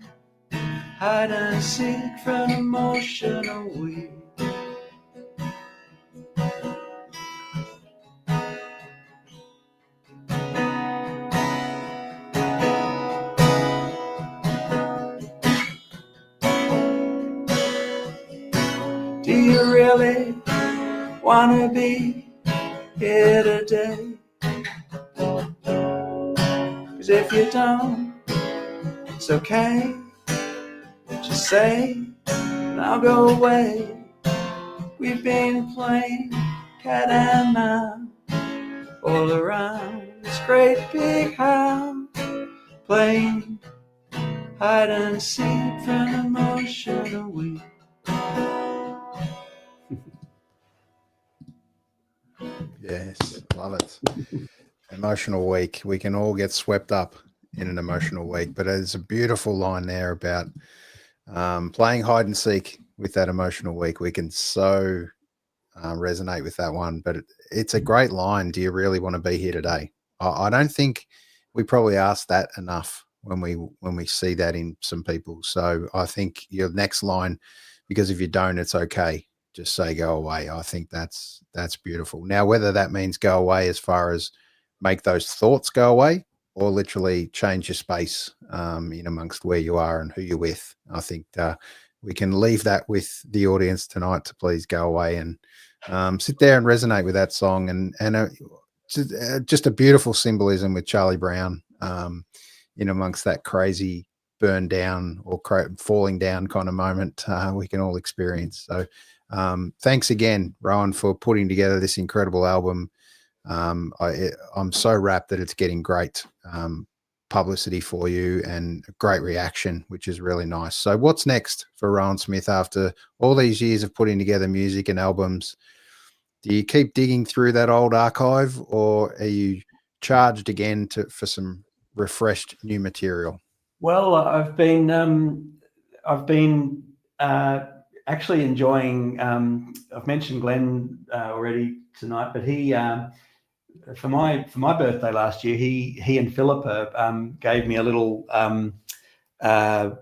hide and seek for an emotional week. Do you really want to be here today? 'Cause if you don't, it's okay. Just say, and I'll go away. We've been playing cat and mouse all around this great big house, playing hide and seek for an emotional week. Yes, love it. Emotional week. We can all get swept up in an emotional week, but there's a beautiful line there about playing hide and seek with that emotional week. We can so resonate with that one, but it's a great line. Do you really want to be here today? I don't think we probably ask that enough when we see that in some people. So I think your next line, because if you don't, it's okay. Just say go away. I think that's beautiful. Now, whether that means go away as far as make those thoughts go away, or literally change your space in amongst where you are and who you're with, I think we can leave that with the audience tonight to please go away and sit there and resonate with that song, and just a beautiful symbolism with Charlie Brown in amongst that crazy burn down or falling down kind of moment we can all experience. So thanks again, Rowan, for putting together this incredible album. I'm so rapt that it's getting great publicity for you and great reaction, which is really nice. So what's next for Rowan Smith after all these years of putting together music and albums? Do you keep digging through that old archive, or are you charged again for some refreshed new material? Well, I've been actually enjoying. I've mentioned Glenn already tonight, but he for my birthday last year, he and Philippa gave me a little a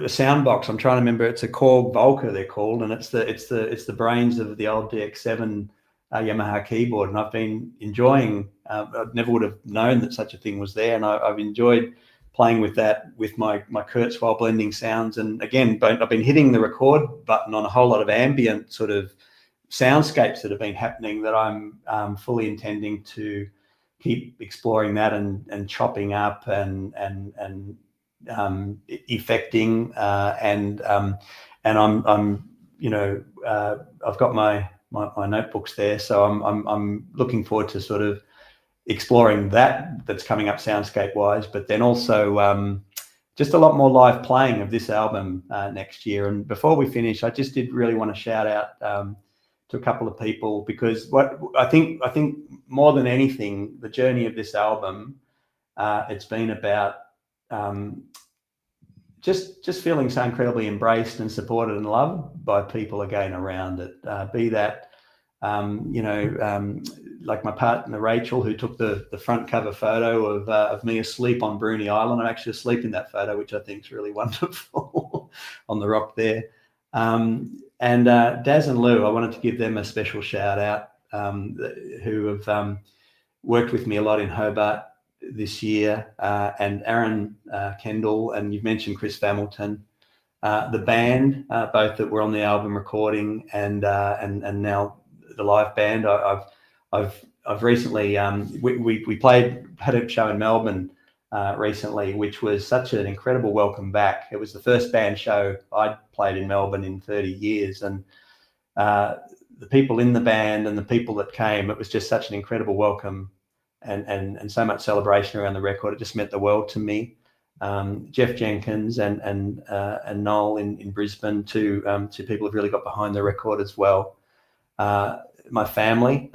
sound box. I'm trying to remember. It's a Korg Volca, they're called, and it's the brains of the old DX7 Yamaha keyboard. And I've been enjoying. I never would have known that such a thing was there, and I've enjoyed playing with that with my Kurzweil blending sounds. And again, I've been hitting the record button on a whole lot of ambient sort of soundscapes that have been happening that I'm fully intending to keep exploring that and chopping up and effecting and I'm I've got my notebooks there, so I'm looking forward to sort of exploring that's coming up soundscape wise, but then also just a lot more live playing of this album next year. And before we finish, I just did really want to shout out to a couple of people, because what I think more than anything, the journey of this album, it's been about just feeling so incredibly embraced and supported and loved by people again around it. Be that, like my partner Rachel, who took the front cover photo of me asleep on Bruny Island. I'm actually asleep in that photo, which I think is really wonderful on the rock there. And Daz and Lou, I wanted to give them a special shout out, who have worked with me a lot in Hobart this year, and Aaron Kendall, and you've mentioned Chris Hamilton, the band, both that were on the album recording and now the live band. I've recently we had a show in Melbourne recently, which was such an incredible welcome back. It was the first band show I'd played in Melbourne in 30 years, and the people in the band and the people that came, it was just such an incredible welcome. And so much celebration around the record. It just meant the world to me. Jeff Jenkins and Noel in Brisbane, two people who've really got behind the record as well. My family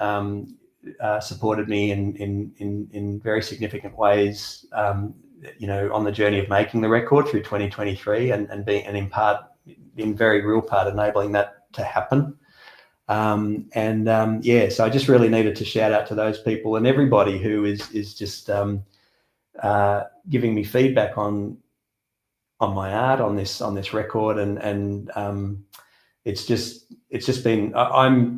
supported me in very significant ways, on the journey of making the record through 2023, and in part, in very real part, enabling that to happen. So I just really needed to shout out to those people and everybody who is just giving me feedback on my art on this record, and it's just been I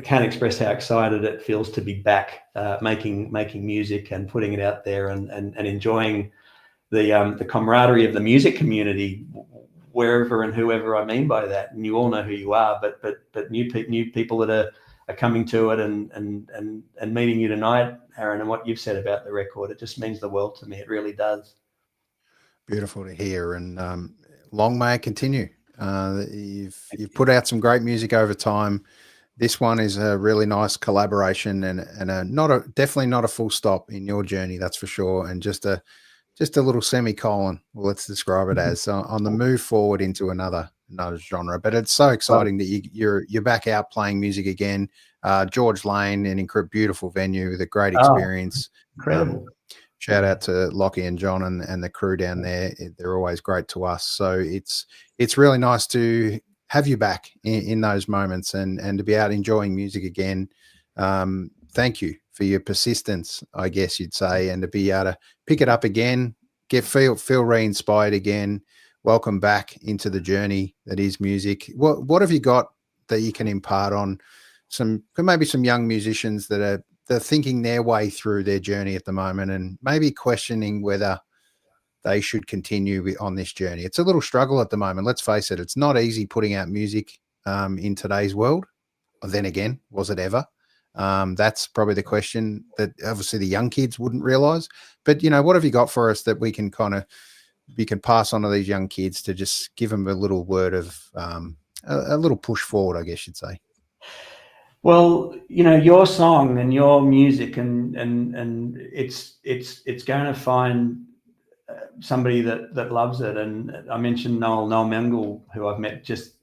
can't express how excited it feels to be back making music and putting it out there and enjoying the camaraderie of the music community, wherever and whoever I mean by that. And you all know who you are, but new people that are coming to it and meeting you tonight, Aaron, and what you've said about the record, it just means the world to me. It really does. Beautiful to hear, and long may it continue. You've put out some great music over time. This one is a really nice collaboration and definitely not a full stop in your journey, that's for sure, and just a little semicolon, well, let's describe it as, on the move forward into another genre. But it's so exciting that you're back out playing music again. George Lane, an beautiful venue with a great experience. Incredible. Shout out to Lockie and John and the crew down there. They're always great to us. So it's really nice to have you back in those moments and to be out enjoying music again. Thank you for your persistence, I guess you'd say, and to be able to pick it up again, feel re-inspired again. Welcome back into the journey that is music. What have you got that you can impart on maybe some young musicians that are thinking their way through their journey at the moment and maybe questioning whether they should continue on this journey? It's a little struggle at the moment. Let's face it. It's not easy putting out music in today's world. Then again, was it ever? That's probably the question that obviously the young kids wouldn't realize. But, what have you got for us that we can you can pass on to these young kids to just give them a little word of a little push forward, I guess you'd say? Well, your song and your music and it's going to find somebody that loves it. And I mentioned Noel Mengle, who I've met just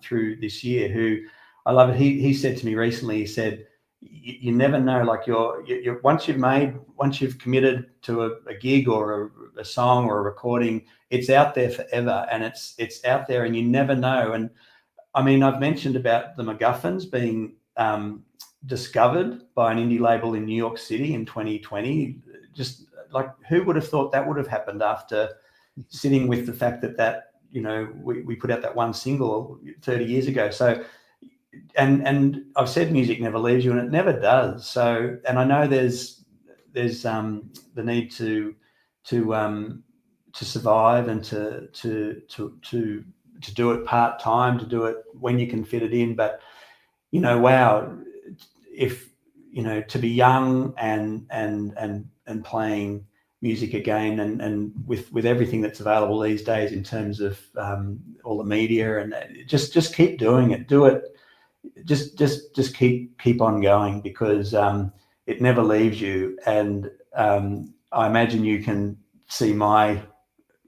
through this year, who I love it. He said to me recently, he said, you never know, like you're once you've committed to a gig or a song or a recording, it's out there forever, and it's out there and you never know. And I mean, I've mentioned about the Macguffins being discovered by an indie label in New York City in 2020. Just like, who would have thought that would have happened after sitting with the fact that we put out that one single 30 years ago. So and I've said music never leaves you, and it never does. So, and I know there's there's the need to survive and to do it part time, to do it when you can fit it in. But wow, if to be young and playing music again, and with everything that's available these days in terms of all the media, and just keep doing it. Do it. Just keep on going, because it never leaves you. And I imagine you can see my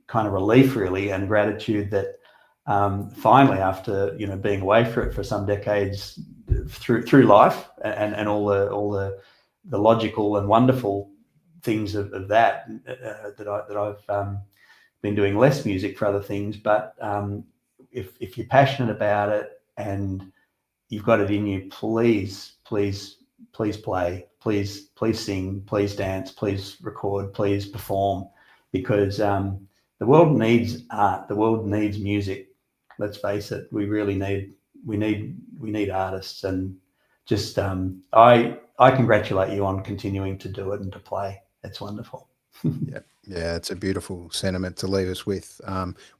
kind of relief, really, and gratitude that finally, after being away for some decades through life, and all the logical and wonderful things of that I've been doing less music for other things. But if you're passionate about it and you've got it in you, please play, please sing, please dance, please record, please perform, because the world needs art. The world needs music. Let's face it. We need artists, and just I congratulate you on continuing to do it and to play. It's wonderful. Yeah, it's a beautiful sentiment to leave us with.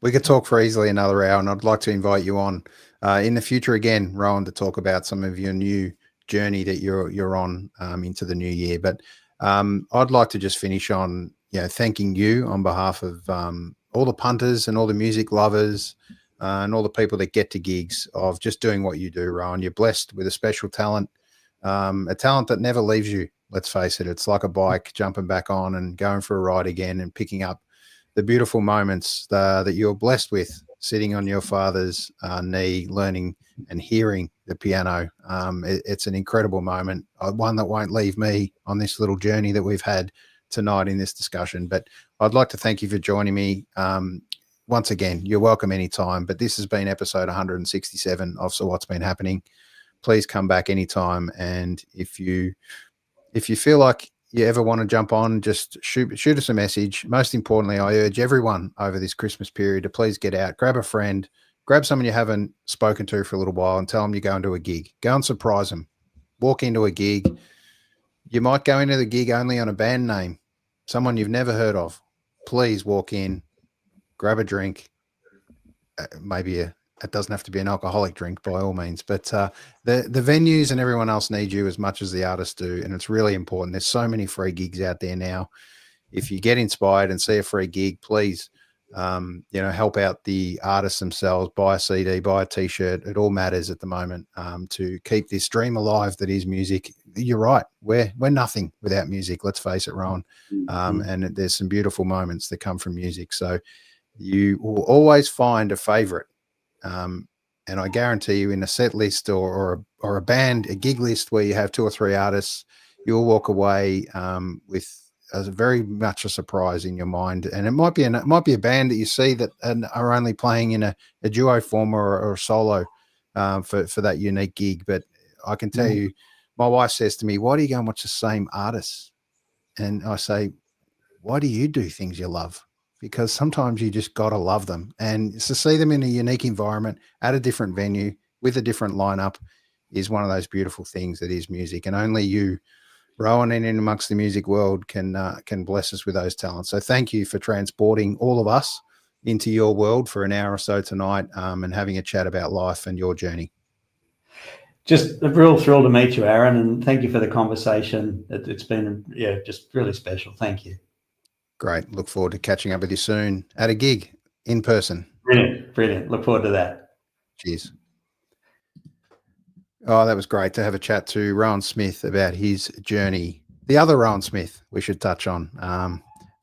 We could talk for easily another hour, and I'd like to invite you on in the future again, Rowan, to talk about some of your new journey that you're on into the new year. But I'd like to just finish on thanking you on behalf of all the punters and all the music lovers and all the people that get to gigs, of just doing what you do, Rowan. You're blessed with a special talent, a talent that never leaves you. Let's face it, it's like a bike, jumping back on and going for a ride again and picking up the beautiful moments that you're blessed with, sitting on your father's knee, learning and hearing the piano. It's an incredible moment, one that won't leave me on this little journey that we've had tonight in this discussion. But I'd like to thank you for joining me. Once again, you're welcome anytime, but this has been episode 167 of So What's Been Happening. Please come back anytime. And if you feel like you ever want to jump on, just shoot us a message. Most importantly, I urge everyone over this Christmas period to please get out, grab a friend, grab someone you haven't spoken to for a little while, and tell them you're going to a gig. Go and surprise them. Walk into a gig. You might go into the gig only on a band name, someone you've never heard of. Please walk in, grab a drink. It doesn't have to be an alcoholic drink, by all means, but the venues and everyone else need you as much as the artists do, and it's really important. There's so many free gigs out there now. If you get inspired and see a free gig, please, help out the artists themselves. Buy a CD, buy a T-shirt. It all matters at the moment to keep this dream alive that is music. You're right. We're nothing without music. Let's face it, Rowan. And there's some beautiful moments that come from music. So you will always find a favorite. And I guarantee you, in a set list or a band, a gig list where you have 2 or 3 artists, you'll walk away with very much a surprise in your mind. And it might be a band that you see that are only playing in a duo form or a solo for that unique gig. But I can tell you, my wife says to me, "Why do you go and watch the same artists?" And I say, "Why do you do things you love?" Because sometimes you just got to love them. And to see them in a unique environment at a different venue with a different lineup is one of those beautiful things that is music. And only you, Rowan, and in amongst the music world can bless us with those talents. So thank you for transporting all of us into your world for an hour or so tonight and having a chat about life and your journey. Just a real thrill to meet you, Aaron, and thank you for the conversation. It's been, just really special. Thank you. Great. Look forward to catching up with you soon at a gig in person. Brilliant. Look forward to that. Cheers. Oh, that was great to have a chat to Rowan Smith about his journey. The other Rowan Smith we should touch on.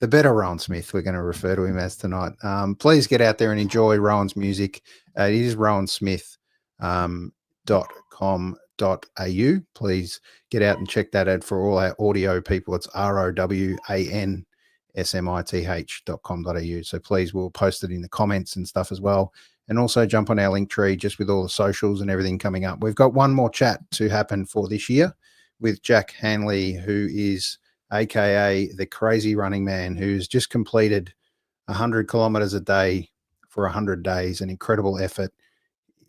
The better Rowan Smith, we're going to refer to him as tonight. Please get out there and enjoy Rowan's music. It is rowansmith.com.au. Please get out and check that out for all our audio people. It's ROWANSMITH.com.au. So please, we'll post it in the comments and stuff as well. And also jump on our link tree just with all the socials and everything coming up. We've got one more chat to happen for this year with Jack Hanley, who is AKA the crazy running man, who's just completed 100 kilometers a day for 100 days, an incredible effort,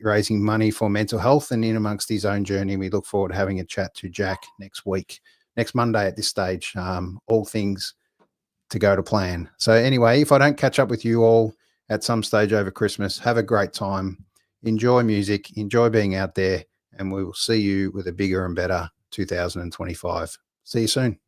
raising money for mental health and in amongst his own journey. We look forward to having a chat to Jack next week. next Monday at this stage. All things to go to plan. So anyway, if I don't catch up with you all at some stage over Christmas, have a great time. Enjoy music, enjoy being out there, and we will see you with a bigger and better 2025. See you soon.